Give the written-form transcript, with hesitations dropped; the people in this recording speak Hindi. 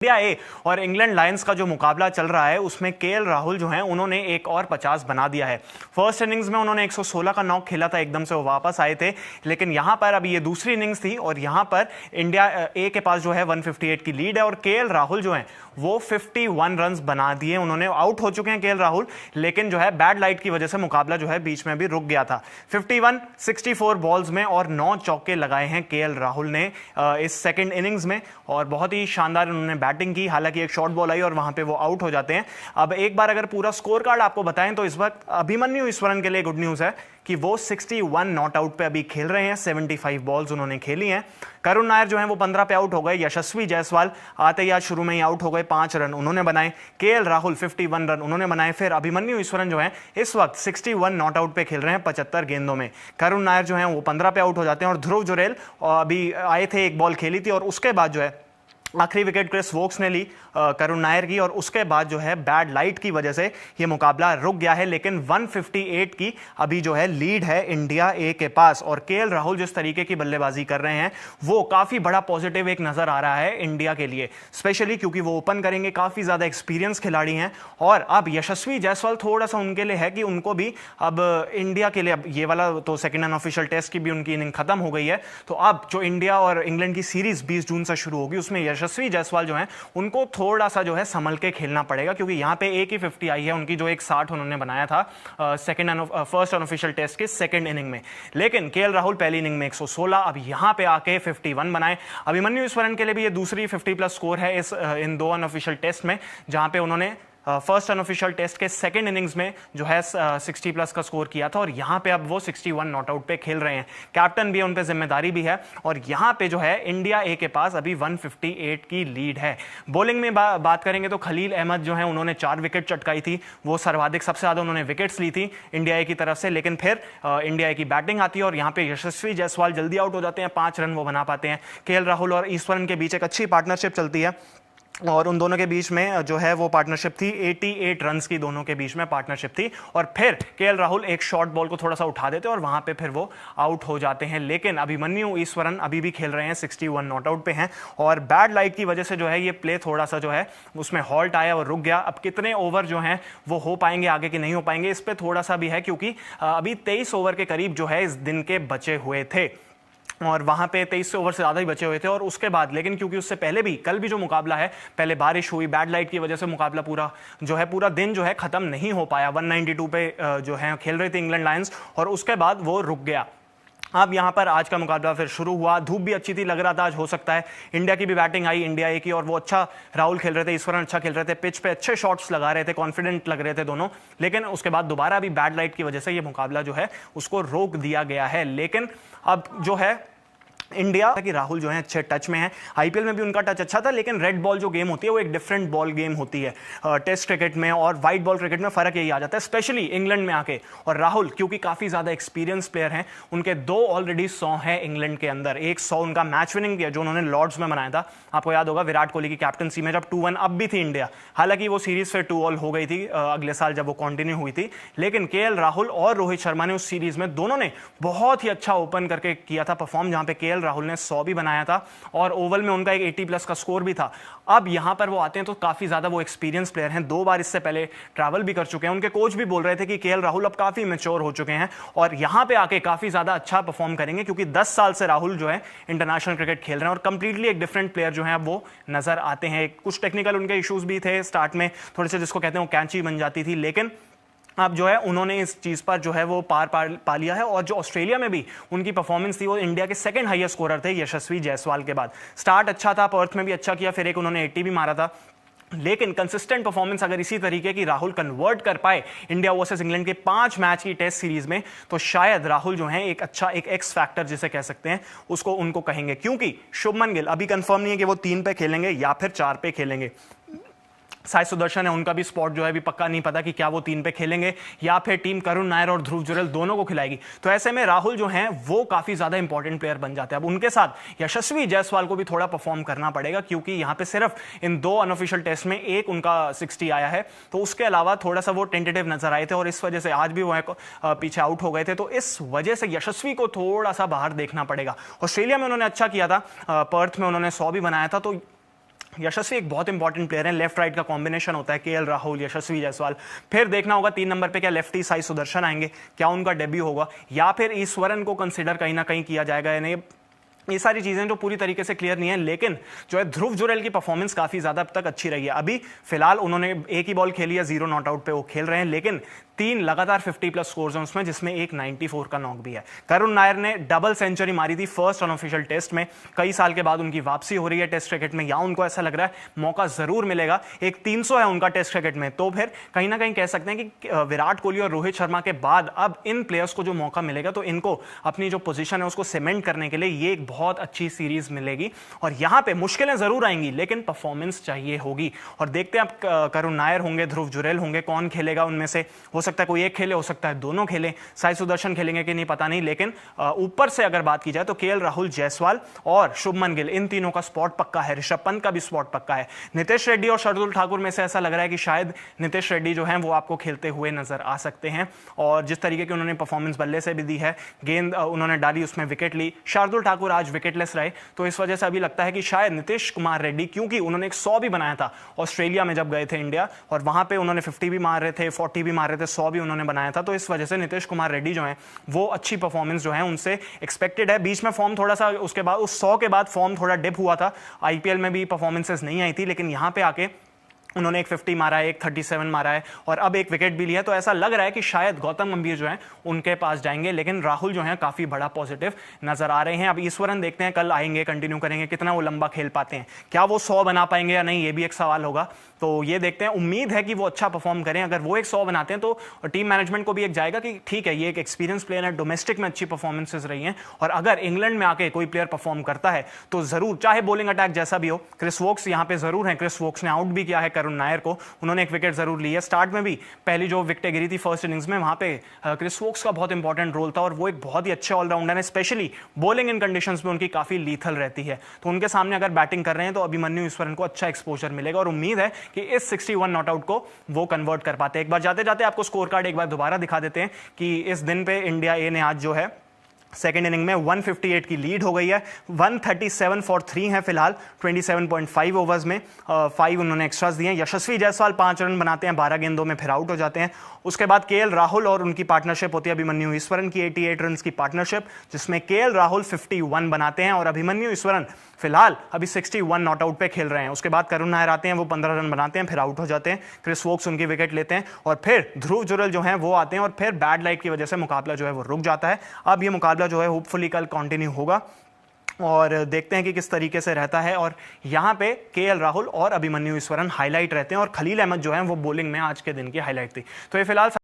इंडिया ए और इंग्लैंड लायंस का जो मुकाबला चल रहा है उसमें केएल राहुल जो हैं उन्होंने एक और 50 बना दिया है। फर्स्ट इनिंग्स में उन्होंने 116 का नॉक खेला था, एकदम से वो वापस आए थे, लेकिन यहां पर अब ये दूसरी इनिंग्स थी और यहां पर इंडिया ए के पास जो है 158 की लीड है और केएल राहुल जो हैं वो 51 रन्स बना दिए। उन्होंने आउट हो चुके हैं केएल राहुल, लेकिन जो है बैड लाइट की वजह से मुकाबला जो है बीच में भी रुक गया था। 51 64 बॉल्स में और 9 चौके लगाए हैं केएल राहुल ने इस सेकंड इनिंग्स में और बहुत ही शानदार उन्होंने बैटिंग की। हालांकि एक शॉर्ट बॉल आई और वहां पे वो आउट हो जाते हैं। अब एक बार अगर पूरा स्कोर कार्ड आपको बताएं तो इस वक्त अभिमन्यु ईश्वरन के लिए गुड न्यूज है कि वो 61 नॉट आउट पे अभी खेल रहे हैं। 75 बॉल्स उन्होंने खेली हैं। करुण नायर जो हैं वो 15 पे आउट हो गए। यशस्वी जायसवाल आते ही आज शुरू में ही आउट हो गए, 5 रन उन्होंने बनाए। केएल राहुल 51 रन उन्होंने बनाए। फिर अभिमन्यु ईश्वरन जो हैं इस वक्त 61 नॉट आउट पे खेल रहे हैं 75 गेंदों में। करुण नायर जो हैं वो 15 पे आउट हो जाते हैं और ध्रुव जुरेल अभी आए थे, एक बॉल खेली थी और उसके बाद जो है आखिरी विकेट क्रिस वोक्स ने ली करुण नायर की और उसके बाद जो है बैड लाइट की वजह से ये मुकाबला रुक गया है। लेकिन 158 की अभी जो है लीड है इंडिया ए के पास और केएल राहुल जिस तरीके की बल्लेबाजी कर रहे हैं वो काफी बड़ा पॉजिटिव एक नजर आ रहा है इंडिया के लिए, स्पेशली क्योंकि वो ओपन करेंगे, काफी ज्यादा एक्सपीरियंस खिलाड़ी हैं। और अब यशस्वी जायसवाल थोड़ा सा उनके लिए है कि उनको भी अब इंडिया के लिए, अब ये वाला तो सेकेंड अनऑफिशियल टेस्ट की भी उनकी इनिंग खत्म हो गई है, तो अब जो इंडिया और इंग्लैंड की सीरीज 20 जून से शुरू होगी उसमें यशस्वी जायसवाल जो है उनको थोड़ा सा जो है संभल के खेलना पड़ेगा, क्योंकि यहां पे एक ही 50 आई है उनकी, जो एक 60 उन्होंने बनाया था फर्स्ट अनऑफिशियल टेस्ट के सेकंड इनिंग में। लेकिन केएल राहुल पहली इनिंग में 116, अब यहां पे आके 51 बनाए। अभिमन्यु ईश्वरन के लिए भी ये दूसरी 50 प्लस स्कोर है इन 2 अनऑफिशियल टेस्ट में, जहां पे उन्होंने फर्स्ट अनऑफिशियल टेस्ट के सेकंड इनिंग्स में जो है 60 प्लस का स्कोर किया था और यहां पे अब वो 61 नॉट आउट पे खेल रहे हैं। कैप्टन भी है, उन पे जिम्मेदारी भी है और यहां पे जो है इंडिया ए के पास अभी 158 की लीड है। बॉलिंग में बात करेंगे तो खलील अहमद जो है उन्होंने 4 विकेट चटकाई थी, वो सर्वाधिक सबसे ज्यादा उन्होंने विकेट्स ली थी इंडिया ए की तरफ से। लेकिन फिर इंडिया ए की बैटिंग आती है और यहाँ पे यशस्वी जायसवाल जल्दी आउट हो जाते हैं, 5 रन वो बना पाते हैं। केएल राहुल और ईश्वरन के बीच एक अच्छी पार्टनरशिप चलती है और उन दोनों के बीच में जो है वो पार्टनरशिप थी 88 रन्स की, दोनों के बीच में पार्टनरशिप थी। और फिर केएल राहुल एक शॉर्ट बॉल को थोड़ा सा उठा देते और वहां पे फिर वो आउट हो जाते हैं। लेकिन अभिमन्यु ईश्वरन अभी भी खेल रहे हैं, 61 नॉट आउट पे हैं और बैड लाइट की वजह से जो है ये प्ले थोड़ा सा जो है उसमें हॉल्ट आया और रुक गया। अब कितने ओवर जो हैं वो हो पाएंगे आगे कि नहीं हो पाएंगे, इस पर थोड़ा सा भी है, क्योंकि अभी 23 ओवर के करीब जो है इस दिन के बचे हुए थे और वहां पे 23 ओवर से ज्यादा ही बचे हुए थे। और उसके बाद लेकिन क्योंकि उससे पहले भी कल भी जो मुकाबला है, पहले बारिश हुई, बैड लाइट की वजह से मुकाबला पूरा जो है पूरा दिन जो है खत्म नहीं हो पाया। 192 पे जो है खेल रहे थे इंग्लैंड लायंस और उसके बाद वो रुक गया। अब यहां पर आज का मुकाबला फिर शुरू हुआ, धूप भी अच्छी थी, लग रहा था आज हो सकता है। इंडिया की भी बैटिंग आई, इंडिया ए की, और वो अच्छा राहुल खेल रहे थे, ईश्वरन अच्छा खेल रहे थे, पिच पे अच्छे शॉट्स लगा रहे थे, कॉन्फिडेंट लग रहे थे दोनों। लेकिन उसके बाद दोबारा भी बैड लाइट की वजह से ये मुकाबला जो है उसको रोक दिया गया है। लेकिन अब जो है इंडिया कि राहुल जो है अच्छे टच में है, आईपीएल में भी उनका टच अच्छा था, लेकिन रेड बॉल जो गेम होती है वो एक डिफरेंट बॉल गेम होती है। टेस्ट क्रिकेट में और वाइट बॉल क्रिकेट में फर्क यही आ जाता है, स्पेशली इंग्लैंड में आके। और राहुल क्योंकि काफी ज्यादा एक्सपीरियंस प्लेयर हैं, उनके 2 ऑलरेडी 100 है इंग्लैंड के अंदर। एक 100 उनका मैच विनिंग किया जो उन्होंने लॉर्ड्स में बनाया था, आपको याद होगा विराट कोहली की कैप्टनसी में, जब 2-1 अब भी थी इंडिया। हालांकि वो सीरीज फिर 2-2 हो गई थी अगले साल जब वो कंटिन्यू हुई थी। लेकिन केएल राहुल और रोहित शर्मा ने उस सीरीज में दोनों ने बहुत ही अच्छा ओपन करके किया था परफॉर्म, जहां पे केएल राहुल ने 100 भी बनाया था और ओवल में उनका एक 80 प्लस का स्कोर भी था। अब यहां पर वो आते हैं तो काफी ज्यादा वो एक्सपीरियंस प्लेयर हैं, 2 बार इससे पहले ट्रैवल भी कर चुके हैं। उनके कोच भी बोल रहे थे कि केएल राहुल अब काफी मैच्योर हो चुके हैं और यहां पे आके काफी ज्यादा अच्छा परफॉर्म करेंगे, क्योंकि 10 साल से राहुल जो है इंटरनेशनल क्रिकेट खेल रहे हैं और कंप्लीटली एक डिफरेंट प्लेयर जो है अब वो नजर आते हैं। कुछ टेक्निकल उनके इश्यूज भी थे स्टार्ट में, थोड़े से जिसको कहते हैं वो कैंची बन जाती थी, लेकिन अब जो है उन्होंने इस चीज पर जो है वो पार पा लिया है। और जो ऑस्ट्रेलिया में भी उनकी परफॉर्मेंस थी, वो इंडिया के सेकंड हाईएस्ट स्कोरर थे यशस्वी जायसवाल के बाद। स्टार्ट अच्छा था, पर्थ में भी अच्छा किया, फिर एक उन्होंने 80 भी मारा था। लेकिन कंसिस्टेंट परफॉर्मेंस अगर इसी तरीके की राहुल कन्वर्ट कर पाए इंडिया वर्सेस इंग्लैंड के 5 मैच की टेस्ट सीरीज में, तो शायद राहुल जो है एक अच्छा एक एक्स फैक्टर जिसे कह सकते हैं उसको उनको कहेंगे। क्योंकि शुभमन गिल अभी कंफर्म नहीं है कि वो 3 पे खेलेंगे या फिर 4 पे खेलेंगे। साई सुदर्शन है, उनका भी स्पॉट जो है अभी पक्का नहीं पता कि क्या वो 3 पे खेलेंगे या फिर टीम करुण नायर और ध्रुव जुरेल दोनों को खिलाएगी। तो ऐसे में राहुल जो हैं वो काफी ज्यादा इंपॉर्टेंट प्लेयर बन जाते हैं। अब उनके साथ यशस्वी जायसवाल को भी थोड़ा परफॉर्म करना पड़ेगा, क्योंकि यहां पे सिर्फ इन 2 अनऑफिशियल टेस्ट में एक उनका 60 आया है, तो उसके अलावा थोड़ा सा वो टेंटेटिव नजर आए थे और इस वजह से आज भी वो पीछे आउट हो गए थे। तो इस वजह से यशस्वी को थोड़ा सा बाहर देखना पड़ेगा। ऑस्ट्रेलिया में उन्होंने अच्छा किया था, पर्थ में उन्होंने 100 भी बनाया था, तो यशस्वी एक बहुत इंपॉर्टेंट प्लेयर है, लेफ्ट राइट का कॉम्बिनेशन होता है, केएल राहुल, यशस्वी जायसवाल। फिर देखना होगा 3 नंबर पे क्या लेफ्टी साई सुदर्शन आएंगे, क्या उनका डेब्यू होगा, या फिर ईश्वरन को कंसिडर कहीं ना कहीं किया जाएगा या नहीं। ये सारी चीजें जो पूरी तरीके से क्लियर नहीं है, लेकिन जो है ध्रुव जुरेल की परफॉर्मेंस काफी ज्यादा अब तक अच्छी रही है। अभी फिलहाल उन्होंने एक ही बॉल खेली है, 0 नॉट आउट पे वो खेल रहे हैं, लेकिन 3 लगातार 50+ स्कोर्स हैं उसमें, जिसमें एक 94 का नॉक भी है। करुण नायर ने डबल सेंचुरी मारी थी फर्स्ट अनऑफिशियल टेस्ट में, कई साल के बाद उनकी वापसी हो रही है टेस्ट क्रिकेट में, या उनको ऐसा लग रहा है मौका जरूर मिलेगा। एक 300 है उनका टेस्ट क्रिकेट में, तो फिर कहीं ना कहीं कह सकते हैं कि विराट कोहली और रोहित शर्मा के बाद अब इन प्लेयर्स को जो मौका मिलेगा, तो इनको अपनी जो पोजीशन है उसको सीमेंट करने के लिए ये एक बहुत अच्छी सीरीज मिलेगी। और यहां पे मुश्किलें जरूर आएंगी, लेकिन परफॉर्मेंस चाहिए होगी। और देखते हैं आप करुण नायर होंगे, ध्रुव जुरेल होंगे, कौन खेलेगा उनमें से। हो सकता है कोई एक खेले, हो सकता है दोनों खेलें, साई सुदर्शन खेलेंगे कि नहीं पता नहीं, लेकिन ऊपर से अगर बात की जाए तो केएल राहुल, जायसवाल और शुभमन गिल, इन तीनों का स्पॉट पक्का है। ऋषभ पंत का भी स्पॉट पक्का है। नितेश रेड्डी और शार्दुल ठाकुर में से ऐसा लग रहा है कि शायद नितेश रेड्डी जो है वो आपको खेलते हुए नजर आ सकते हैं। और जिस तरीके की उन्होंने परफॉर्मेंस बल्ले से भी दी है, गेंद उन्होंने डाली, उसमें विकेट ली। शार्दुल ठाकुर आज विकेटलेस रहे, तो इस वजह से अभी लगता है कि शायद नीतीश कुमार रेड्डी, क्योंकि उन्होंने एक 100 भी बनाया था ऑस्ट्रेलिया में जब गए थे इंडिया, और वहां पे उन्होंने 50 भी मार रहे थे, 40 भी मार रहे थे, 100 भी उन्होंने बनाया था, तो इस वजह से नीतीश कुमार रेड्डी जो है वो अच्छी परफॉर्मेंस जो है उनसे एक्सपेक्टेड है। बीच में फॉर्म थोड़ा सा, उसके बाद उस 100 के बाद फॉर्म थोड़ा डिप हुआ था, आईपीएल में भी परफॉर्मेंसेस नहीं आई थी, लेकिन यहां पे आके उन्होंने एक 50 मारा है, एक 37 मारा है, और अब एक विकेट भी लिया। तो ऐसा लग रहा है कि शायद गौतम गंभीर जो है उनके पास जाएंगे, लेकिन राहुल जो है काफी बड़ा पॉजिटिव नजर आ रहे हैं। अब ईश्वरन देखते हैं, कल आएंगे, कंटिन्यू करेंगे, कितना वो लंबा खेल पाते हैं, क्या वो 100 बना पाएंगे या नहीं, ये भी एक सवाल होगा। तो ये देखते हैं, उम्मीद है कि वो अच्छा परफॉर्म करें। अगर वो एक 100 बनाते हैं तो टीम मैनेजमेंट को भी एक जाएगा कि ठीक है, ये एक एक्सपीरियंस प्लेयर है, डोमेस्टिक में अच्छी परफॉर्मेंसेज रही हैं, और अगर इंग्लैंड में आके कोई प्लेयर परफॉर्म करता है तो जरूर, चाहे बॉलिंग अटैक जैसा भी हो। क्रिस वोक्स यहाँ पे जरूर है, क्रिस वोक्स ने आउट भी किया है करुण नायर को, उन्होंने एक विकेट जरूर ली है। स्टार्ट में भी पहली जो विकेट गिरी थी फर्स्ट इनिंग्स में, वहां पे क्रिस वोक्स का बहुत इंपॉर्टेंट रोल था, और वो एक बहुत ही अच्छे ऑलराउंडर है, स्पेशली बॉलिंग इन कंडीशंस में उनकी काफी लीथल रहती है। तो उनके सामने अगर बैटिंग कर रहे हैं तो अभिमन्यु ईश्वरन को अच्छा एक्सपोजर मिलेगा, और उम्मीद है कि इस 61 नॉट आउट को वो कन्वर्ट कर पाते हैं। एक बार जाते जाते आपको स्कोर कार्ड एक बार दोबारा दिखा देते हैं कि इस दिन पे इंडिया ए ने आज जो है सेकेंड इनिंग में 158 की लीड हो गई है। 137 फॉर 3 है फिलहाल 27.5 ओवर्स में, 5 उन्होंने एक्स्ट्रास दिए हैं। यशस्वी जायसवाल 5 रन बनाते हैं 12 गेंदों में, फिर आउट हो जाते हैं। उसके बाद केएल राहुल और उनकी पार्टनरशिप होती है अभिमन्यु ईश्वरन की, 88 रन की पार्टनरशिप, जिसमें केएल राहुल 51 बनाते हैं और अभिमन्यु ईश्वरन फिलहाल अभी 61 नॉट आउट पे खेल रहे हैं। उसके बाद करुण नायर आते हैं, वो 15 रन बनाते हैं, फिर आउट हो जाते हैं। क्रिस वोक्स उनकी विकेट लेते हैं, और फिर ध्रुव जुरेल जो है वो आते हैं, और फिर बैड लाइट की वजह से मुकाबला जो है वो रुक जाता है। अब ये मुकाबला जो है होपफुली कल कंटिन्यू होगा, और देखते हैं कि किस तरीके से रहता है। और यहाँ पे केएल राहुल और अभिमन्यु ईश्वरन हाईलाइट रहते हैं, और खलील अहमद जो है वो बॉलिंग में आज के दिन की हाईलाइट थी। तो ये फिलहाल